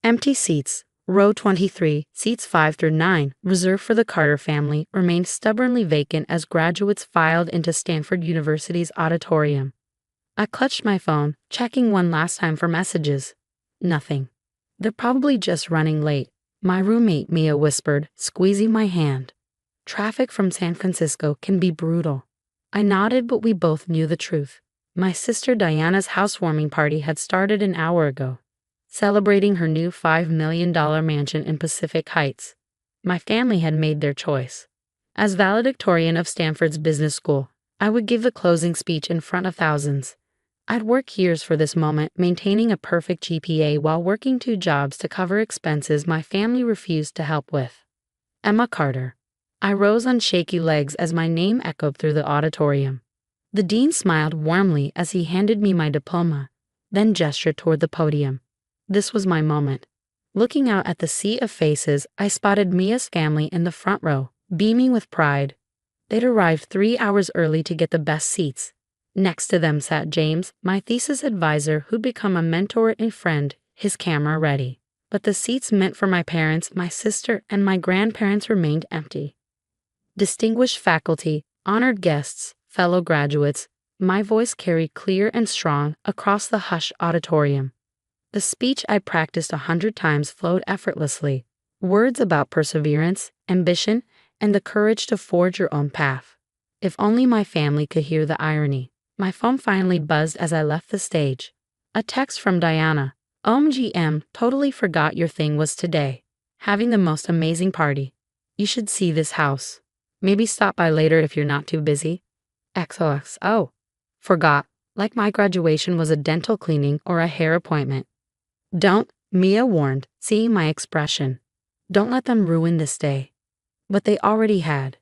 Empty seats. Row 23, seats 5 through 9, reserved for the Carter family, remained stubbornly vacant as graduates filed into Stanford University's auditorium. I clutched my phone, checking one last time for messages. Nothing. They're probably just running late, my roommate Mia whispered, squeezing my hand. Traffic from San Francisco can be brutal. I nodded, but we both knew the truth. My sister Diana's housewarming party had started an hour ago, celebrating her new $5 million mansion in Pacific Heights. My family had made their choice. As valedictorian of Stanford's business school, I would give the closing speech in front of thousands. I'd worked years for this moment, maintaining a perfect GPA while working 2 jobs to cover expenses my family refused to help with. Emma Carter. I rose on shaky legs as my name echoed through the auditorium. The dean smiled warmly as he handed me my diploma, then gestured toward the podium. This was my moment. Looking out at the sea of faces, I spotted Mia's family in the front row, beaming with pride. They'd arrived 3 hours early to get the best seats. Next to them sat James, my thesis advisor who'd become a mentor and friend, his camera ready. But the seats meant for my parents, my sister, and my grandparents remained empty. Distinguished faculty, honored guests, fellow graduates, my voice carried clear and strong across the hushed auditorium. The speech I practiced 100 times flowed effortlessly, words about perseverance, ambition, and the courage to forge your own path. If only my family could hear the irony. My phone finally buzzed as I left the stage. A text from Diana. OMGM, totally forgot your thing was today. Having the most amazing party. You should see this house. Maybe stop by later if you're not too busy. XOXO. Forgot, like my graduation was a dental cleaning or a hair appointment. Don't, Mia warned, seeing my expression. Don't let them ruin this day. But they already had.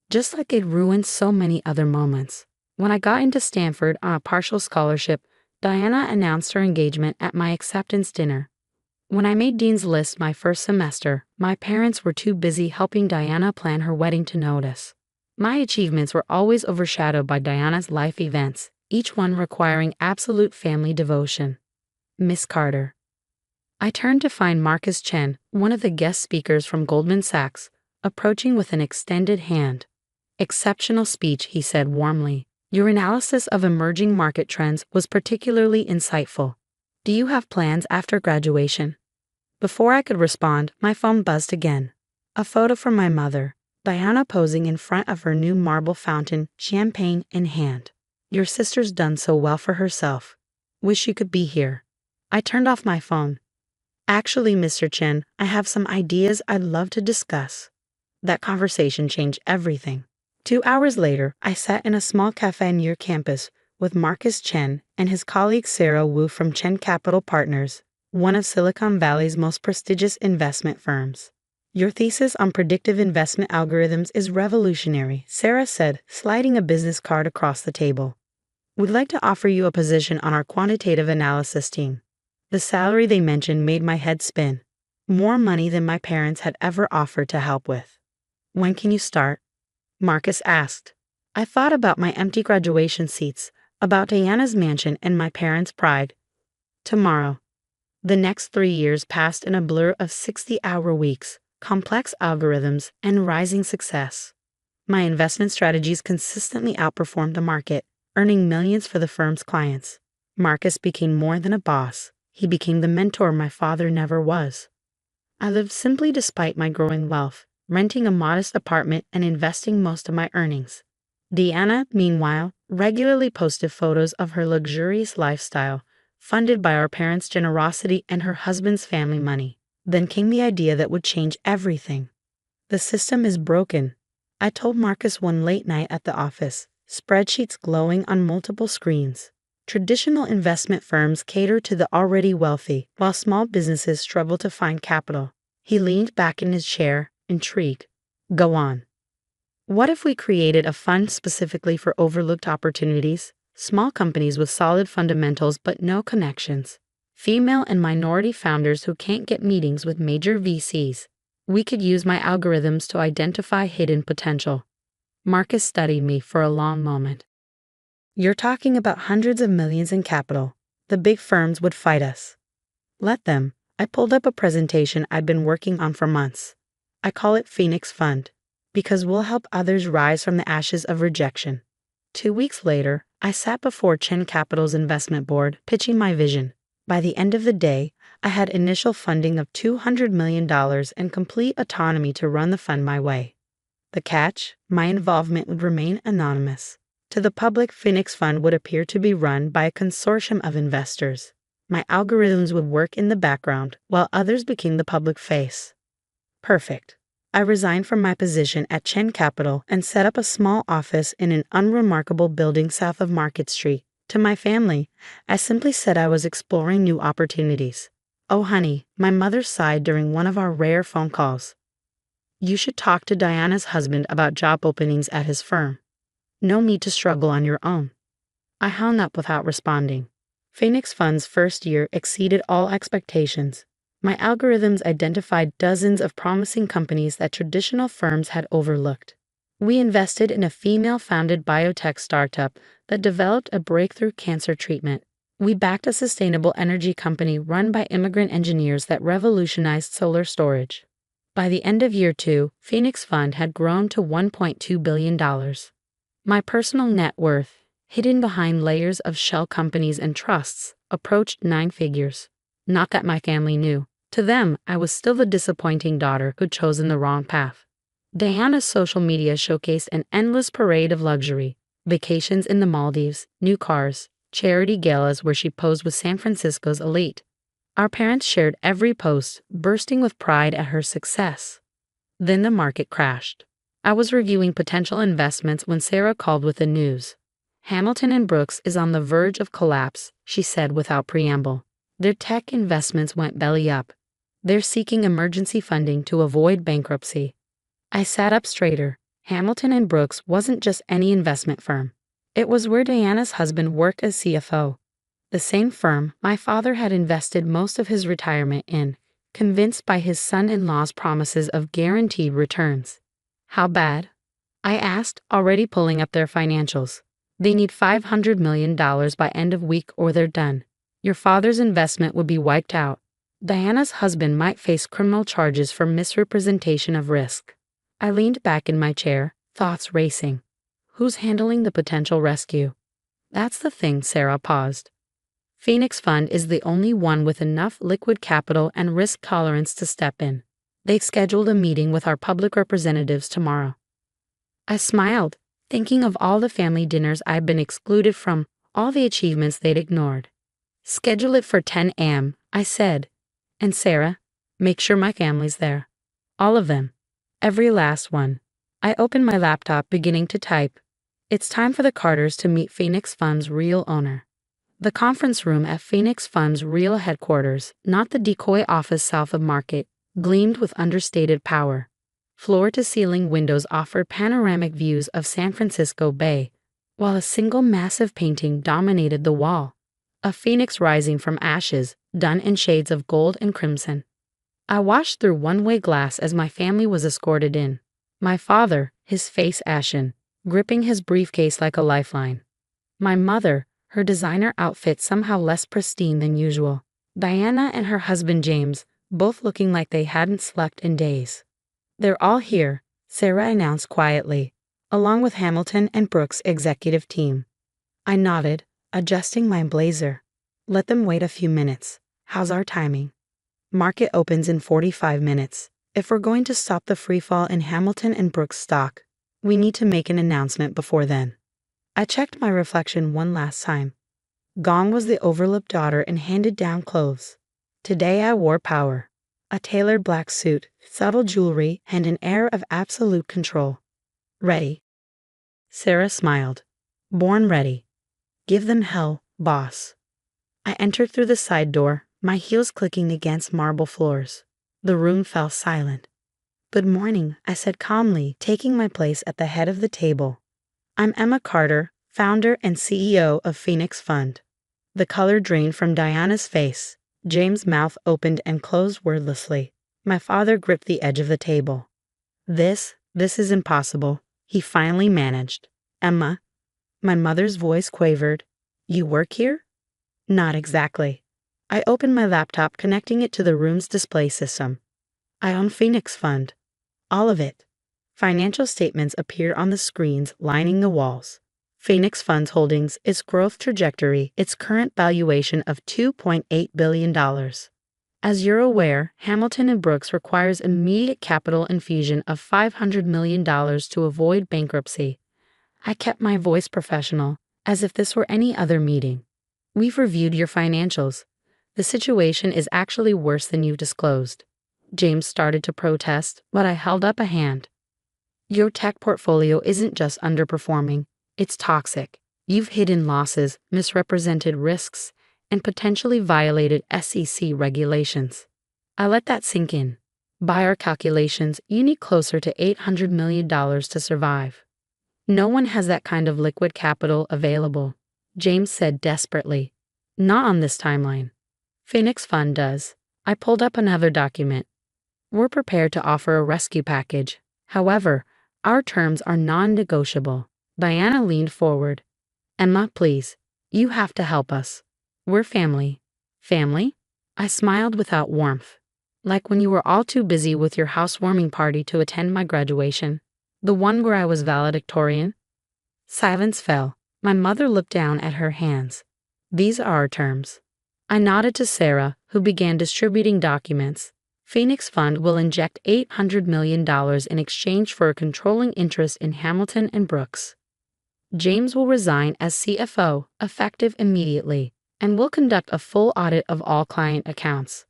Just like they'd ruined so many other moments. When I got into Stanford on a partial scholarship, Diana announced her engagement at my acceptance dinner. When I made Dean's List my first semester, my parents were too busy helping Diana plan her wedding to notice. My achievements were always overshadowed by Diana's life events, each one requiring absolute family devotion. Miss Carter. I turned to find Marcus Chen, one of the guest speakers from Goldman Sachs, approaching with an extended hand. Exceptional speech, he said warmly. Your analysis of emerging market trends was particularly insightful. Do you have plans after graduation? Before I could respond, my phone buzzed again. A photo from my mother, Diana posing in front of her new marble fountain, champagne in hand. Your sister's done so well for herself. Wish you could be here. I turned off my phone. Actually, Mr. Chen, I have some ideas I'd love to discuss. That conversation changed everything. 2 hours later, I sat in a small cafe near campus with Marcus Chen and his colleague Sarah Wu from Chen Capital Partners, one of Silicon Valley's most prestigious investment firms. Your thesis on predictive investment algorithms is revolutionary, Sarah said, sliding a business card across the table. We'd like to offer you a position on our quantitative analysis team. The salary they mentioned made my head spin. More money than my parents had ever offered to help with. When can you start? Marcus asked. I thought about my empty graduation seats, about Diana's mansion and my parents' pride. Tomorrow. The next 3 years passed in a blur of 60-hour weeks, complex algorithms, and rising success. My investment strategies consistently outperformed the market, earning millions for the firm's clients. Marcus became more than a boss. He became the mentor my father never was. I lived simply despite my growing wealth, renting a modest apartment and investing most of my earnings. Diana, meanwhile, regularly posted photos of her luxurious lifestyle, funded by our parents' generosity and her husband's family money. Then came the idea that would change everything. The system is broken, I told Marcus one late night at the office, spreadsheets glowing on multiple screens. Traditional investment firms cater to the already wealthy, while small businesses struggle to find capital. He leaned back in his chair, intrigued. Go on. What if we created a fund specifically for overlooked opportunities? Small companies with solid fundamentals but no connections. Female and minority founders who can't get meetings with major VCs. We could use my algorithms to identify hidden potential. Marcus studied me for a long moment. You're talking about hundreds of millions in capital. The big firms would fight us. Let them, I pulled up a presentation I'd been working on for months. I call it Phoenix Fund, because we'll help others rise from the ashes of rejection. 2 weeks later, I sat before Chen Capital's investment board pitching my vision. By the end of the day, I had initial funding of $200 million and complete autonomy to run the fund my way. The catch: my involvement would remain anonymous. To the public, Phoenix Fund would appear to be run by a consortium of investors. My algorithms would work in the background, while others became the public face. Perfect. I resigned from my position at Chen Capital and set up a small office in an unremarkable building south of Market Street. To my family, I simply said I was exploring new opportunities. Oh honey, my mother sighed during one of our rare phone calls. You should talk to Diana's husband about job openings at his firm. No need to struggle on your own. I hung up without responding. Phoenix Fund's first year exceeded all expectations. My algorithms identified dozens of promising companies that traditional firms had overlooked. We invested in a female-founded biotech startup that developed a breakthrough cancer treatment. We backed a sustainable energy company run by immigrant engineers that revolutionized solar storage. By the end of year 2, Phoenix Fund had grown to $1.2 billion. My personal net worth, hidden behind layers of shell companies and trusts, approached 9 figures. Not that my family knew. To them, I was still the disappointing daughter who'd chosen the wrong path. Diana's social media showcased an endless parade of luxury: vacations in the Maldives, new cars, charity galas where she posed with San Francisco's elite. Our parents shared every post, bursting with pride at her success. Then the market crashed. I was reviewing potential investments when Sarah called with the news. Hamilton & Brooks is on the verge of collapse, she said without preamble. Their tech investments went belly up. They're seeking emergency funding to avoid bankruptcy. I sat up straighter. Hamilton & Brooks wasn't just any investment firm. It was where Diana's husband worked as CFO. The same firm my father had invested most of his retirement in, convinced by his son-in-law's promises of guaranteed returns. How bad? I asked, already pulling up their financials. They need $500 million by end of week or they're done. Your father's investment would be wiped out. Diana's husband might face criminal charges for misrepresentation of risk. I leaned back in my chair, thoughts racing. Who's handling the potential rescue? That's the thing. Sarah paused. Phoenix Fund is the only one with enough liquid capital and risk tolerance to step in. They've scheduled a meeting with our public representatives tomorrow. I smiled, thinking of all the family dinners I'd been excluded from, all the achievements they'd ignored. Schedule it for 10 a.m., I said. And Sarah, make sure my family's there. All of them. Every last one. I opened my laptop, beginning to type. It's time for the Carters to meet Phoenix Fund's real owner. The conference room at Phoenix Fund's real headquarters, not the decoy office south of Market, gleamed with understated power. Floor-to-ceiling windows offered panoramic views of San Francisco Bay, while a single massive painting dominated the wall. A phoenix rising from ashes, done in shades of gold and crimson. I watched through one-way glass as my family was escorted in. My father, his face ashen, gripping his briefcase like a lifeline. My mother, her designer outfit somehow less pristine than usual. Diana and her husband James, both looking like they hadn't slept in days. They're all here, Sarah announced quietly, along with Hamilton & Brooks' executive team. I nodded, adjusting my blazer. Let them wait a few minutes. How's our timing? Market opens in 45 minutes. If we're going to stop the freefall in Hamilton & Brooks stock, we need to make an announcement before then. I checked my reflection one last time. Gone was the overlooked daughter in handed-down clothes. Today I wore power. A tailored black suit, subtle jewelry, and an air of absolute control. Ready. Sarah smiled. Born ready. Give them hell, boss. I entered through the side door, my heels clicking against marble floors. The room fell silent. Good morning, I said calmly, taking my place at the head of the table. I'm Emma Carter, founder and CEO of Phoenix Fund. The color drained from Diana's face. James' mouth opened and closed wordlessly. My father gripped the edge of the table. This is impossible, he finally managed. Emma. My mother's voice quavered. You work here? Not exactly. I opened my laptop, connecting it to the room's display system. I own Phoenix Fund. All of it. Financial statements appeared on the screens lining the walls. Phoenix Fund's holdings, its growth trajectory, its current valuation of $2.8 billion. As you're aware, Hamilton & Brooks requires immediate capital infusion of $500 million to avoid bankruptcy. I kept my voice professional, as if this were any other meeting. We've reviewed your financials. The situation is actually worse than you disclosed. James started to protest, but I held up a hand. Your tech portfolio isn't just underperforming, it's toxic. You've hidden losses, misrepresented risks, and potentially violated SEC regulations. I let that sink in. By our calculations, you need closer to $800 million to survive. No one has that kind of liquid capital available, James said desperately. Not on this timeline. Phoenix Fund does. I pulled up another document. We're prepared to offer a rescue package. However, our terms are non-negotiable. Diana leaned forward. Emma, please. You have to help us. We're family. Family? I smiled without warmth. Like when you were all too busy with your housewarming party to attend my graduation. The one where I was valedictorian? Silence fell. My mother looked down at her hands. These are our terms. I nodded to Sarah, who began distributing documents. Phoenix Fund will inject $800 million in exchange for a controlling interest in Hamilton & Brooks. James will resign as CFO, effective immediately, and will conduct a full audit of all client accounts.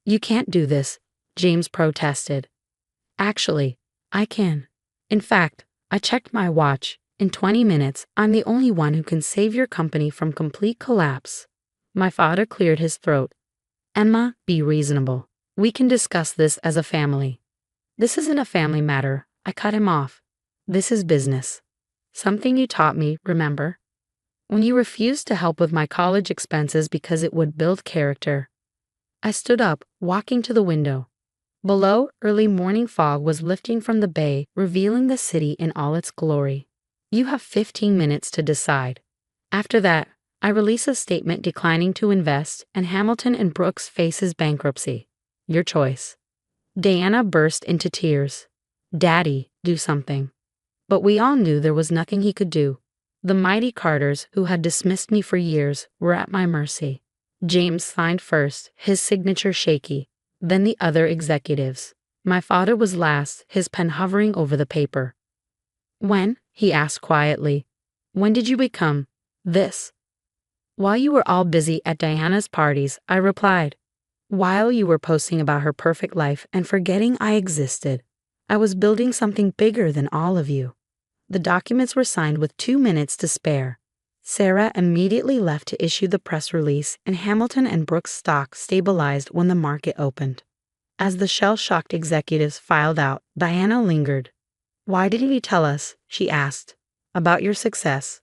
You can't do this, James protested. Actually, I can. In fact, I checked my watch. In 20 minutes, I'm the only one who can save your company from complete collapse. My father cleared his throat. Emma, be reasonable. We can discuss this as a family. This isn't a family matter, I cut him off. This is business. Something you taught me, remember? When you refused to help with my college expenses because it would build character. I stood up, walking to the window. Below, early morning fog was lifting from the bay, revealing the city in all its glory. You have 15 minutes to decide. After that, I release a statement declining to invest, and Hamilton & Brooks faces bankruptcy. Your choice. Diana burst into tears. Daddy, do something. But we all knew there was nothing he could do. The mighty Carters, who had dismissed me for years, were at my mercy. James signed first, his signature shaky, then the other executives. My father was last, his pen hovering over the paper. When? He asked quietly. When did you become this? While you were all busy at Diana's parties, I replied. While you were posting about her perfect life and forgetting I existed, I was building something bigger than all of you. The documents were signed with 2 minutes to spare. Sarah immediately left to issue the press release, and Hamilton & Brooks stock stabilized when the market opened. As the shell-shocked executives filed out, Diana lingered. Why didn't you tell us, she asked, about your success?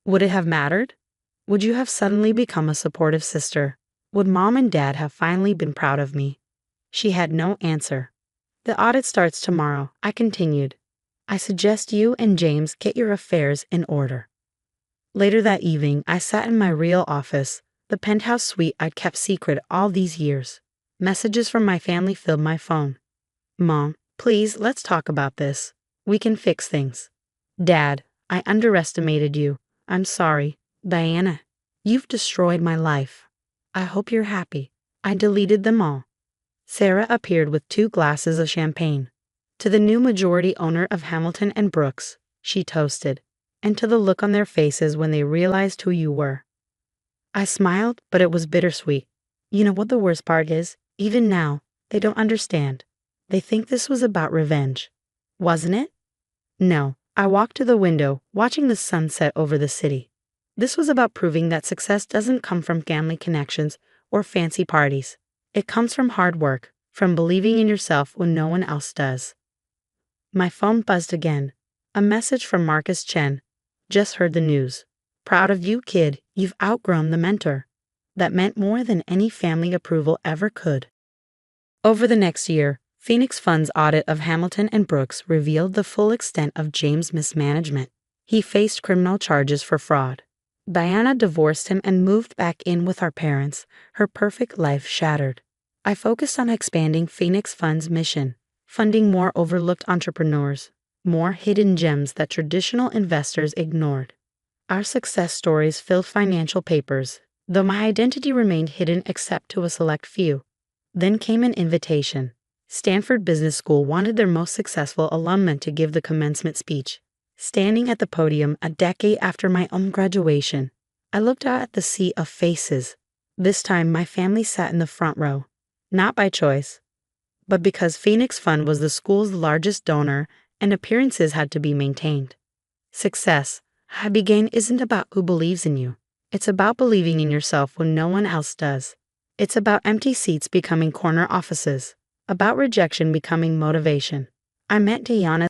Would it have mattered? Would you have suddenly become a supportive sister? Would Mom and Dad have finally been proud of me? She had no answer. The audit starts tomorrow, I continued. I suggest you and James get your affairs in order. Later that evening, I sat in my real office, the penthouse suite I'd kept secret all these years. Messages from my family filled my phone. Mom, please, let's talk about this. We can fix things. Dad, I underestimated you. I'm sorry. Diana, you've destroyed my life. I hope you're happy. I deleted them all. Sarah appeared with 2 glasses of champagne. To the new majority owner of Hamilton & Brooks, she toasted, and to the look on their faces when they realized who you were. I smiled, but it was bittersweet. You know what the worst part is? Even now, they don't understand. They think this was about revenge. Wasn't it? No. I walked to the window, watching the sun set over the city. This was about proving that success doesn't come from family connections or fancy parties. It comes from hard work, from believing in yourself when no one else does. My phone buzzed again. A message from Marcus Chen. Just heard the news. Proud of you, kid. You've outgrown the mentor. That meant more than any family approval ever could. Over the next year, Phoenix Fund's audit of Hamilton & Brooks revealed the full extent of James' mismanagement. He faced criminal charges for fraud. Diana divorced him and moved back in with our parents, her perfect life shattered. I focused on expanding Phoenix Fund's mission, funding more overlooked entrepreneurs, more hidden gems that traditional investors ignored. Our success stories filled financial papers, though my identity remained hidden except to a select few. Then came an invitation. Stanford Business School wanted their most successful alumna to give the commencement speech. Standing at the podium a decade after my own graduation, I looked out at the sea of faces. This time my family sat in the front row, not by choice, but because Phoenix Fund was the school's largest donor and appearances had to be maintained. Success, I began, isn't about who believes in you. It's about believing in yourself when no one else does. It's about empty seats becoming corner offices, about rejection becoming motivation. I met Diana